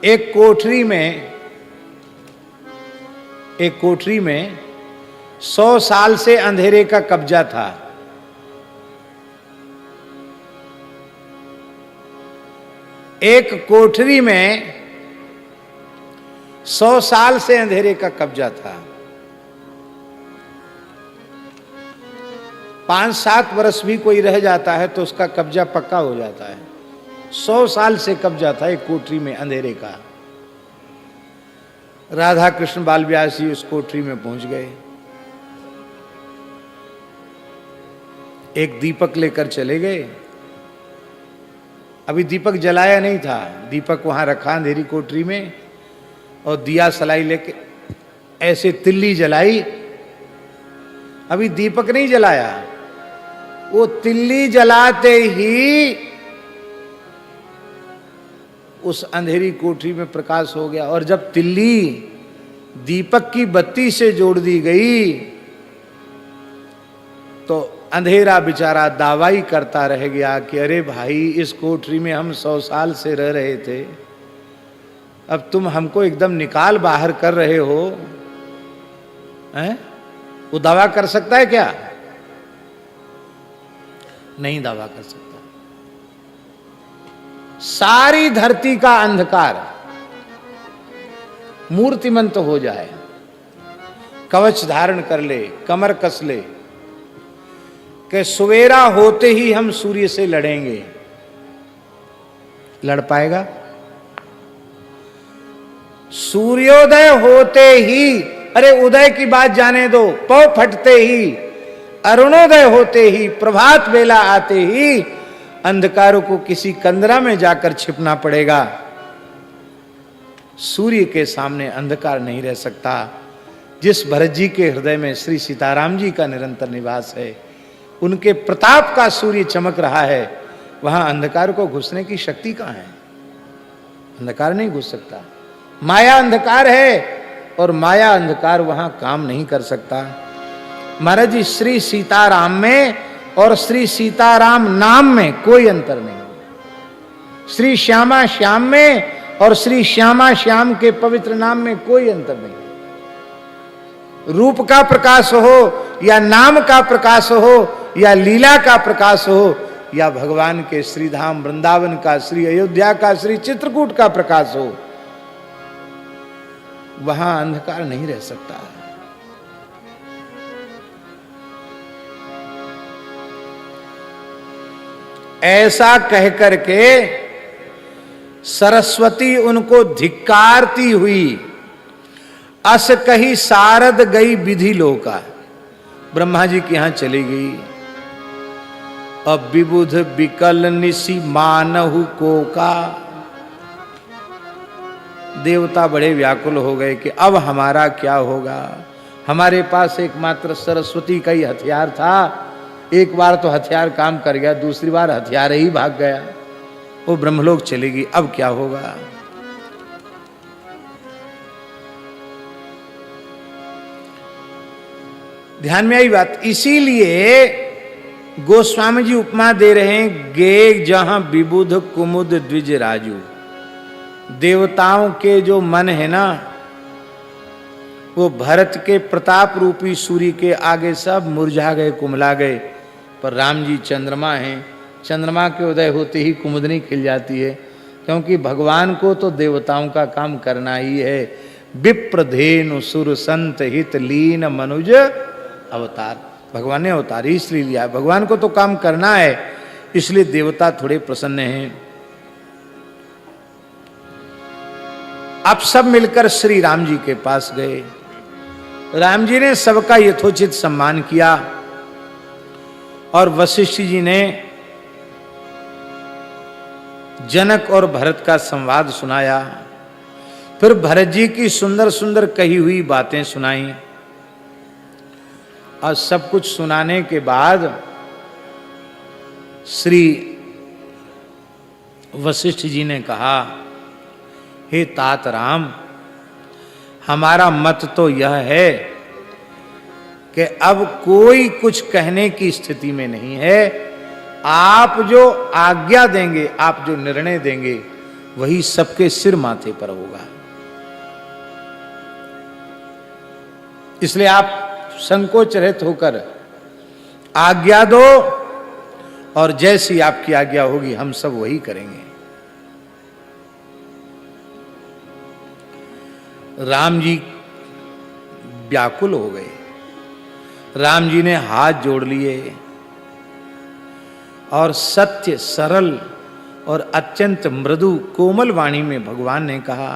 एक कोठरी में 100 साल से अंधेरे का कब्जा था। एक कोठरी में 100 साल से अंधेरे का कब्जा था। 5-7 वर्ष भी कोई रह जाता है तो उसका कब्जा पक्का हो जाता है। 100 साल से कब्जा था एक कोठरी में अंधेरे का। राधा कृष्ण बाल व्यास जी उस कोठरी में पहुंच गए। एक दीपक लेकर चले गए। अभी दीपक जलाया नहीं था, दीपक वहां रखा अंधेरी कोठरी में, और दिया सलाई लेके ऐसे तिल्ली जलाई। अभी दीपक नहीं जलाया, वो तिल्ली जलाते ही उस अंधेरी कोठरी में प्रकाश हो गया। और जब तिल्ली दीपक की बत्ती से जोड़ दी गई तो अंधेरा बेचारा दावाई करता रह गया कि अरे भाई, इस कोठरी में हम 100 साल से रह रहे थे, अब तुम हमको एकदम निकाल बाहर कर रहे हो, हैं? वो दावा कर सकता है क्या? नहीं दावा कर सकता। सारी धरती का अंधकार मूर्तिमंत हो जाए, कवच धारण कर ले, कमर कस ले कि सवेरा होते ही हम सूर्य से लड़ेंगे, लड़ पाएगा? सूर्योदय होते ही, अरे उदय की बात जाने दो, पौ फटते ही, अरुणोदय होते ही, प्रभात बेला आते ही अंधकारों को किसी कंदरा में जाकर छिपना पड़ेगा। सूर्य के सामने अंधकार नहीं रह सकता। जिस भरत जी के हृदय में श्री सीताराम जी का निरंतर निवास है, उनके प्रताप का सूर्य चमक रहा है, वहां अंधकार को घुसने की शक्ति कहां है? अंधकार नहीं घुस सकता। माया अंधकार है और माया अंधकार वहां काम नहीं कर सकता। महाराज जी, श्री सीताराम में और श्री सीताराम नाम में कोई अंतर नहीं। श्री श्यामा श्याम में और श्री श्यामा श्याम के पवित्र नाम में कोई अंतर नहीं। रूप का प्रकाश हो या नाम का प्रकाश हो या लीला का प्रकाश हो या भगवान के श्रीधाम वृंदावन का, श्री अयोध्या का, श्री चित्रकूट का प्रकाश हो, वहां अंधकार नहीं रह सकता। ऐसा कह करके सरस्वती उनको धिक्कारती हुई अस कही सारद गई विधि लोका, ब्रह्मा जी के यहां चली गई। अब विबुध विकल निसी मानहु को का, देवता बड़े व्याकुल हो गए कि अब हमारा क्या होगा। हमारे पास एकमात्र सरस्वती का ही हथियार था, एक बार तो हथियार काम कर गया, दूसरी बार हथियार ही भाग गया, वो ब्रह्मलोक चलेगी, अब क्या होगा। ध्यान में आई बात। इसीलिए गोस्वामी जी उपमा दे रहे हैं, गे जहां विबुध कुमुद द्विज राजू। देवताओं के जो मन है ना, वो भरत के प्रताप रूपी सूर्य के आगे सब मुरझा गए, कुमला गए, पर राम जी चंद्रमा हैं। चंद्रमा के उदय होते ही कुमुदनी खिल जाती है, क्योंकि भगवान को तो देवताओं का काम करना ही है। विप्रधेनु सुर संत हित लीन मनुज अवतार, भगवान ने अवतार ही इसलिए लिया, भगवान को तो काम करना है, इसलिए देवता थोड़े प्रसन्न हैं। अब सब मिलकर श्री राम जी के पास गए। राम जी ने सबका यथोचित सम्मान किया और वशिष्ठ जी ने जनक और भरत का संवाद सुनाया। फिर भरत जी की सुंदर सुंदर कही हुई बातें सुनाई। और सब कुछ सुनाने के बाद श्री वशिष्ठ जी ने कहा, हे तात राम, हमारा मत तो यह है कि अब कोई कुछ कहने की स्थिति में नहीं है। आप जो आज्ञा देंगे, आप जो निर्णय देंगे, वही सबके सिर माथे पर होगा। इसलिए आप संकोच रहित होकर आज्ञा दो, और जैसी आपकी आज्ञा होगी हम सब वही करेंगे। राम जी व्याकुल हो गए। राम जी ने हाथ जोड़ लिए और सत्य, सरल और अत्यंत मृदु कोमल वाणी में भगवान ने कहा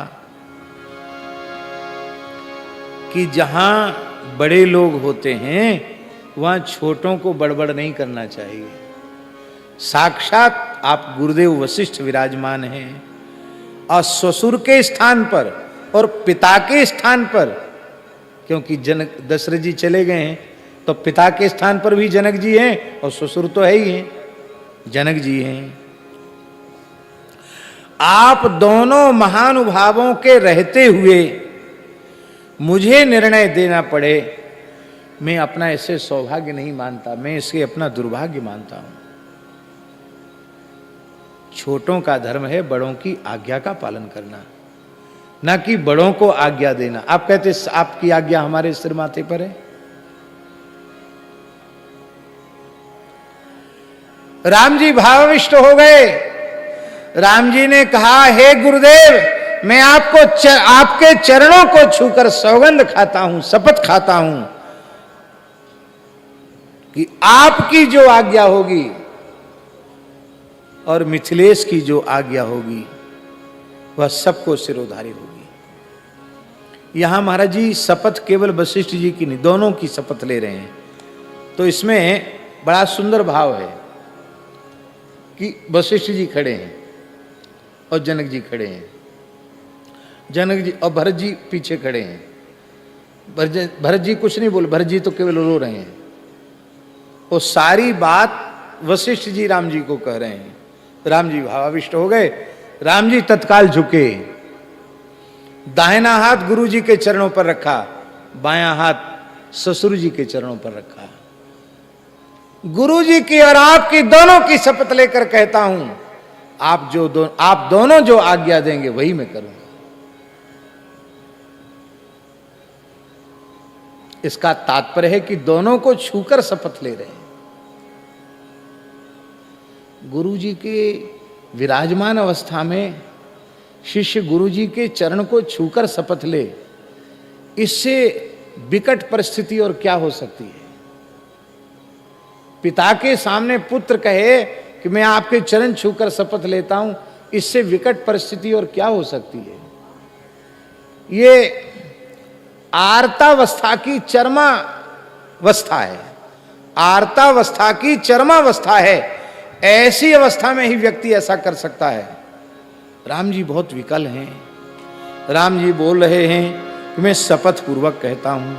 कि जहां बड़े लोग होते हैं वहां छोटों को बड़बड़ नहीं करना चाहिए। साक्षात आप गुरुदेव वशिष्ठ विराजमान हैं, और ससुर के स्थान पर और पिता के स्थान पर, क्योंकि जनक दशरथ जी चले गए हैं तो पिता के स्थान पर भी जनक जी हैं, और ससुर तो है ही हैं, जनक जी हैं। आप दोनों महानुभावों के रहते हुए मुझे निर्णय देना पड़े, मैं अपना ऐसे सौभाग्य नहीं मानता, मैं इसे अपना दुर्भाग्य मानता हूं। छोटों का धर्म है बड़ों की आज्ञा का पालन करना, ना कि बड़ों को आज्ञा देना। आप कहते आपकी आज्ञा हमारे सिर माथे पर है। राम जी भावाविष्ट हो गए। राम जी ने कहा, हे गुरुदेव, मैं आपके चरणों को छूकर सौगंध खाता हूं, शपथ खाता हूं कि आपकी जो आज्ञा होगी और मिथिलेश की जो आज्ञा होगी वह सबको सिरोधारी होगी। यहां महाराज जी शपथ केवल वशिष्ठ जी की नहीं, दोनों की शपथ ले रहे हैं। तो इसमें बड़ा सुंदर भाव है कि वशिष्ठ जी खड़े हैं और जनक जी खड़े हैं, जनक जी और भरत जी पीछे खड़े हैं। भरत जी कुछ नहीं बोले, भरत जी तो केवल रो रहे हैं। वो सारी बात वशिष्ठ जी राम जी को कह रहे हैं। राम जी भावाविष्ट हो गए। राम जी तत्काल झुके, दाहिना हाथ गुरु जी के चरणों पर रखा, बायां हाथ ससुर जी के चरणों पर रखा। गुरु जी की और आपकी दोनों की शपथ लेकर कहता हूं, आप दोनों जो आज्ञा देंगे वही मैं करूंगा। इसका तात्पर्य है कि दोनों को छूकर शपथ ले रहे हैं। गुरु जी के विराजमान अवस्था में शिष्य गुरु जी के चरण को छूकर शपथ ले, इससे विकट परिस्थिति और क्या हो सकती है। पिता के सामने पुत्र कहे कि मैं आपके चरण छूकर शपथ लेता हूं, इससे विकट परिस्थिति और क्या हो सकती है। ये आर्तावस्था की चरमावस्था है, आर्तावस्था की चरमावस्था है। ऐसी अवस्था में ही व्यक्ति ऐसा कर सकता है। राम जी बहुत विकल हैं। राम जी बोल रहे हैं कि मैं शपथ पूर्वक कहता हूं